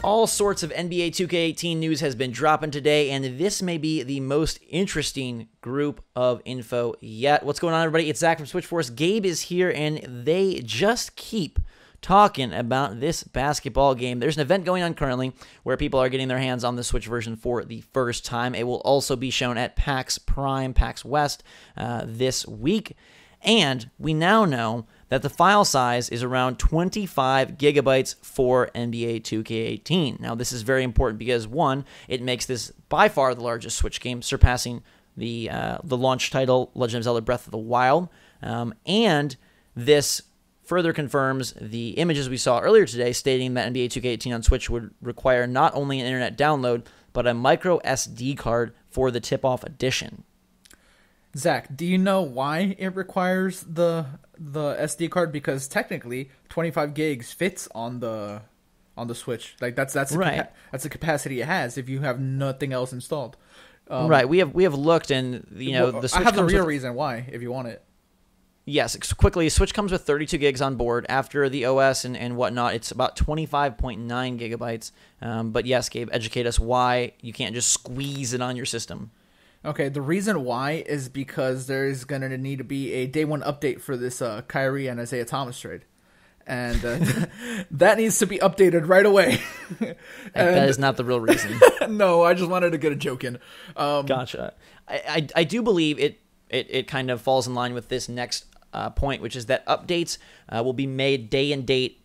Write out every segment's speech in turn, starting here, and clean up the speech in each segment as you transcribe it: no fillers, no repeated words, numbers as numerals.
All sorts of NBA 2K18 news has been dropping today, and this may be the most interesting group of info yet. What's going on, everybody? It's Zach from Switchforce. Gabe is here, and they just keep talking about this basketball game. There's an event going on currently where people are getting their hands on the Switch version for the first time. It will also be shown at PAX Prime, PAX West this week. And we now know that the file size is around 25 gigabytes for NBA 2K18. Now, this is very important because, one, it makes this by far the largest Switch game, surpassing the launch title, Legend of Zelda Breath of the Wild. And this further confirms the images we saw earlier today stating that NBA 2K18 on Switch would require not only an internet download, but a micro SD card for the tip-off edition. Zach, do you know why it requires the SD card? Because technically, 25 gigs fits on the Switch. Like that's right. That's the capacity it has if you have nothing else installed. Right. We have looked, and the Switch I have the real reason why if you want it. Yes, quickly, Switch comes with 32 gigs on board. After the OS and whatnot, it's about 25.9 gigabytes. But yes, Gabe, educate us why you can't just squeeze it on your system. Okay, the reason why is because there's going to need to be a day one update for this Kyrie and Isaiah Thomas trade. And that needs to be updated right away. That is not the real reason. No, I just wanted to get a joke in. Gotcha. I do believe it kind of falls in line with this next point, which is that updates will be made day and date,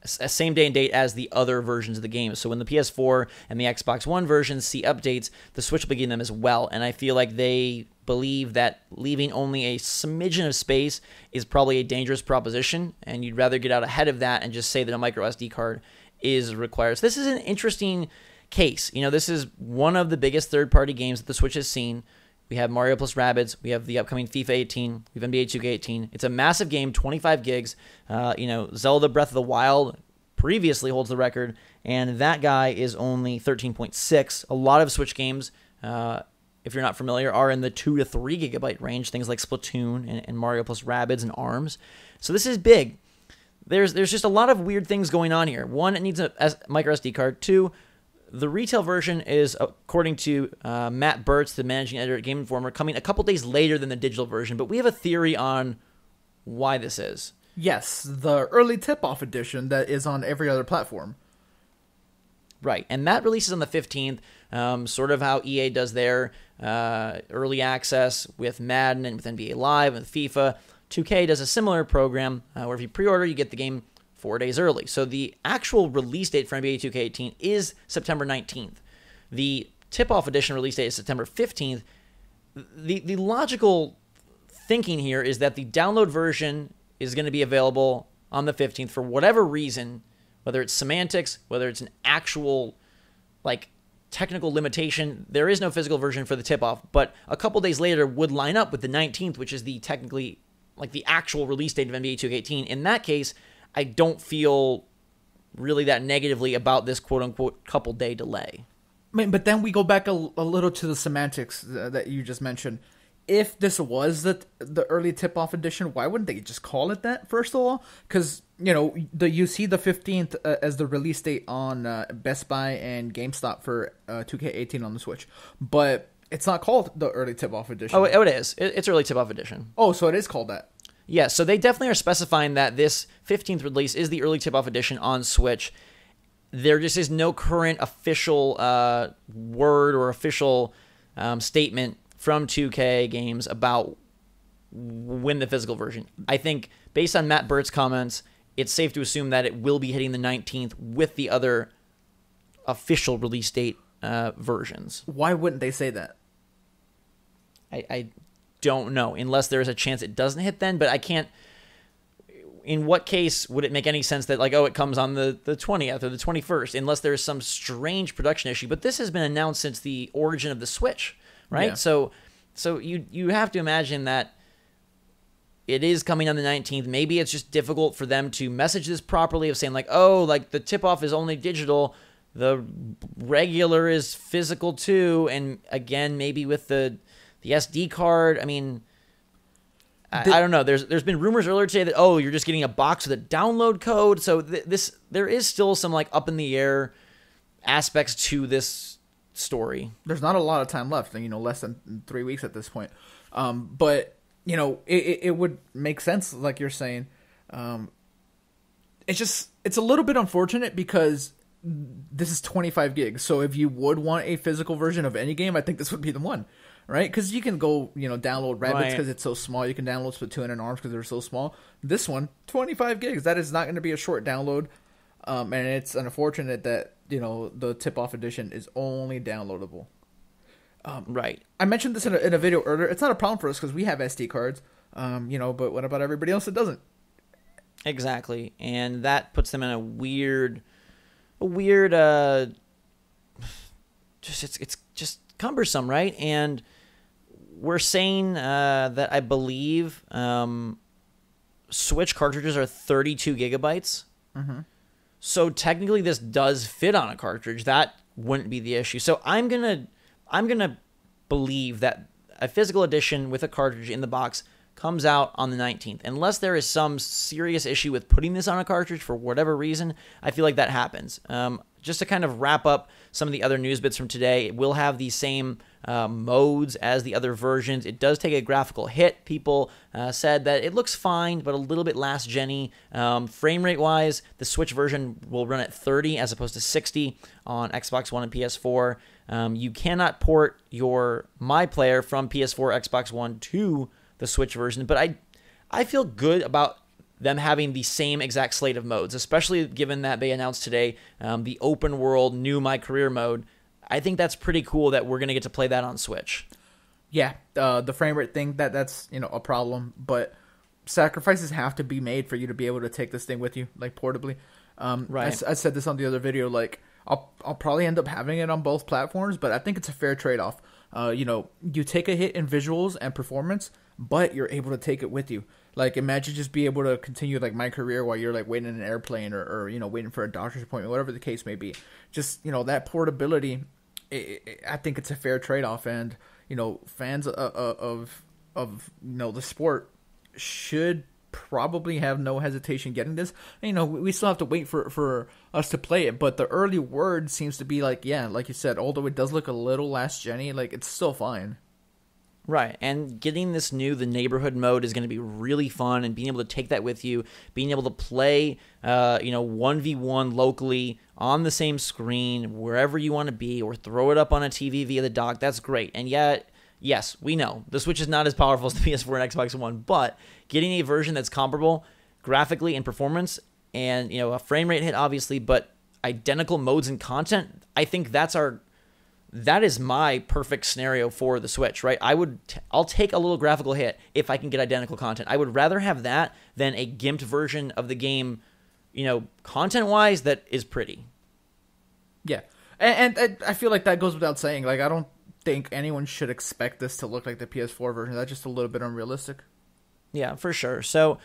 same day and date as the other versions of the game. So when the PS4 and the Xbox One versions see updates, the Switch will be getting them as well. And I feel like they believe that leaving only a smidgen of space is probably a dangerous proposition, and you'd rather get out ahead of that and just say that a micro SD card is required. So this is an interesting case. This is one of the biggest third-party games that the Switch has seen. We have Mario plus Rabbids. We have the upcoming FIFA 18. We have NBA 2K18. It's a massive game, 25 gigs. Zelda Breath of the Wild previously holds the record, and that guy is only 13.6. A lot of Switch games, if you're not familiar, are in the 2 to 3 gigabyte range, things like Splatoon and Mario plus Rabbids and ARMS. So this is big. There's just a lot of weird things going on here. One, it needs a micro SD card. Two, the retail version is, according to Matt Burtz, the managing editor at Game Informer, coming a couple days later than the digital version. But we have a theory on why this is. Yes, the early tip-off edition that is on every other platform. Right, and that releases on the 15th, sort of how EA does their early access with Madden and with NBA Live and with FIFA. 2K does a similar program where if you pre-order, you get the game 4 days early. So the actual release date for NBA 2K18 is September 19th. The tip-off edition release date is September 15th. The logical thinking here is that the download version is going to be available on the 15th for whatever reason, whether it's semantics, whether it's an actual technical limitation. There is no physical version for the tip-off, but a couple days later would line up with the 19th, which is the technically the actual release date of NBA 2K18. In that case, I don't feel really that negatively about this quote-unquote couple-day delay. But then we go back a little to the semantics that you just mentioned. If this was the early tip-off edition, why wouldn't they just call it that, first of all? Because, you see the 15th as the release date on Best Buy and GameStop for 2K18 on the Switch. But it's not called the early tip-off edition. Oh, it is. It's early tip-off edition. Oh, so it is called that. Yeah, so they definitely are specifying that this 15th release is the early tip-off edition on Switch. There just is no current official word or official statement from 2K Games about when the physical version. I think, based on Matt Burt's comments, it's safe to assume that it will be hitting the 19th with the other official release date versions. Why wouldn't they say that? I don't know, unless there's a chance it doesn't hit then, but I can't. In what case would it make any sense that it comes on the 20th or the 21st, unless there's some strange production issue? But this has been announced since the origin of the Switch, right? Yeah. So you have to imagine that it is coming on the 19th. Maybe it's just difficult for them to message this properly, of saying the tip-off is only digital, the regular is physical too, and again, maybe with the SD card. I mean, I don't know. There's been rumors earlier today that you're just getting a box with a download code. So there is still some like up in the air aspects to this story. There's not a lot of time left, less than 3 weeks at this point. But it would make sense, like you're saying. It's a little bit unfortunate because this is 25 gigs. So if you would want a physical version of any game, I think this would be the one. Right, because you can go, download Rabbids because it's so small. You can download Splatoon and ARMS because they're so small. This one, 25 gigs. That is not going to be a short download, and it's unfortunate that the tip-off edition is only downloadable. Right. I mentioned this in a video earlier. It's not a problem for us because we have SD cards, but what about everybody else that doesn't? Exactly, and that puts them in a weird, it's just cumbersome, right? And we're saying that I believe Switch cartridges are 32 gigabytes. Mm-hmm. So technically this does fit on a cartridge. That wouldn't be the issue. So I'm gonna believe that a physical edition with a cartridge in the box comes out on the 19th. Unless there is some serious issue with putting this on a cartridge for whatever reason, I feel like that happens. Just to kind of wrap up some of the other news bits from today, it will have the same modes as the other versions. It does take a graphical hit. People said that it looks fine, but a little bit last-gen-y. Frame rate-wise, the Switch version will run at 30 as opposed to 60 on Xbox One and PS4. You cannot port your My Player from PS4, Xbox One to the Switch version, but I feel good about them having the same exact slate of modes, especially given that they announced today the open world new My Career mode. I think that's pretty cool that we're going to get to play that on Switch. Yeah, the frame rate thing, that's a problem, but sacrifices have to be made for you to be able to take this thing with you, like portably. Right. I said this on the other video, like I'll probably end up having it on both platforms, but I think it's a fair trade-off. You take a hit in visuals and performance, but you're able to take it with you. Like, imagine just be able to continue, like, My Career while you're, like, waiting in an airplane or waiting for a doctor's appointment, whatever the case may be. Just, that portability, I think it's a fair trade-off. And, fans of the sport should probably have no hesitation getting this. We still have to wait for us to play it, but the early word seems to be like, yeah, like you said, although it does look a little last-gen-y, like, it's still fine. Right, and getting this the neighborhood mode is going to be really fun, and being able to take that with you, being able to play, 1v1 locally on the same screen, wherever you want to be, or throw it up on a TV via the dock, that's great. And yet, yes, we know, the Switch is not as powerful as the PS4 and Xbox One, but getting a version that's comparable graphically and performance, and, a frame rate hit, obviously, but identical modes and content, I think that is my perfect scenario for the Switch, right? I'll take a little graphical hit if I can get identical content. I would rather have that than a gimped version of the game, content-wise, that is pretty. Yeah, and I feel like that goes without saying. Like, I don't think anyone should expect this to look like the PS4 version. That's just a little bit unrealistic. Yeah, for sure. So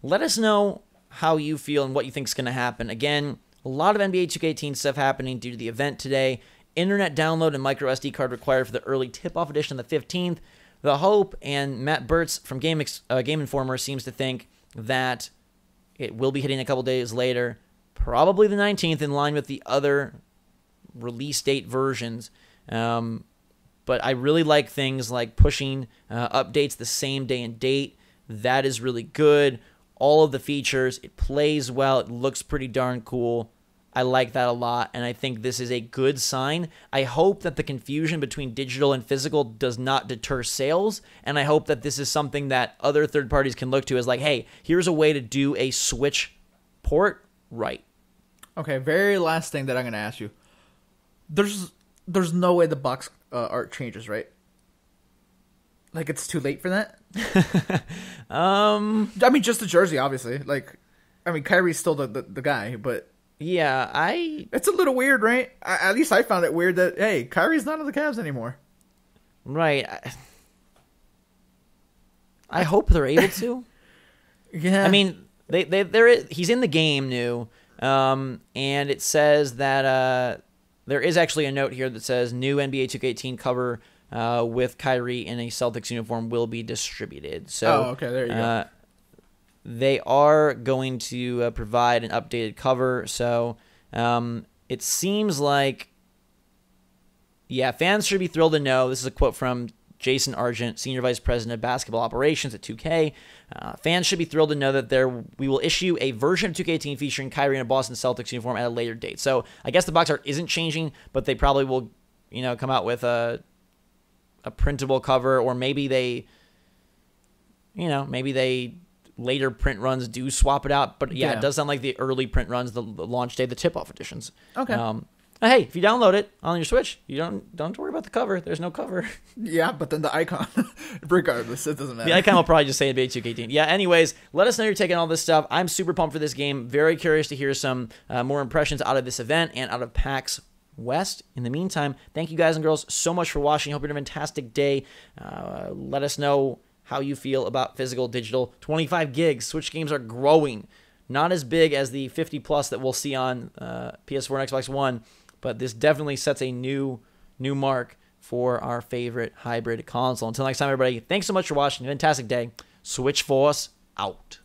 let us know how you feel and what you think is going to happen. Again, a lot of NBA 2K18 stuff happening due to the event today. Internet download and micro SD card required for the early tip-off edition on the 15th. The hope, and Matt Burtz from Game Informer seems to think that it will be hitting a couple days later, probably the 19th, in line with the other release date versions. But I really like things like pushing updates the same day and date. That is really good. All of the features, it plays well, it looks pretty darn cool. I like that a lot, and I think this is a good sign. I hope that the confusion between digital and physical does not deter sales, and I hope that this is something that other third parties can look to as like, hey, here's a way to do a Switch port right. Okay, very last thing that I'm going to ask you. There's no way the box art changes, right? Like, it's too late for that? I mean, just the jersey, obviously. Like, I mean, Kyrie's still the guy, but... Yeah, It's a little weird, right? At least I found it weird that, hey, Kyrie's not on the Cavs anymore. Right. I hope they're able to. Yeah. I mean, he's in the game new, and it says that there is actually a note here that says new NBA 2K18 cover with Kyrie in a Celtics uniform will be distributed. So, okay, there you go. They are going to provide an updated cover. So it seems like, yeah, fans should be thrilled to know. This is a quote from Jason Argent, Senior Vice President of Basketball Operations at 2K. Fans should be thrilled to know that we will issue a version of 2K18 featuring Kyrie in a Boston Celtics uniform at a later date. So I guess the box art isn't changing, but they probably will, come out with a printable cover, or maybe they later print runs do swap it out. But yeah, it does sound like the early print runs, the launch day, the tip-off editions. Okay. Hey, if you download it on your Switch, you don't worry about the cover. There's no cover. Yeah, but then the icon, regardless, it doesn't matter. The icon will probably just say NBA 2K18. Yeah, anyways, let us know you're taking all this stuff. I'm super pumped for this game. Very curious to hear some more impressions out of this event and out of PAX West. In the meantime, thank you guys and girls so much for watching. Hope you're having a fantastic day. Let us know how you feel about physical, digital. 25 gigs. Switch games are growing. Not as big as the 50 plus that we'll see on PS4 and Xbox One, but this definitely sets a new mark for our favorite hybrid console. Until next time, everybody, thanks so much for watching. Fantastic day. Switch Force out.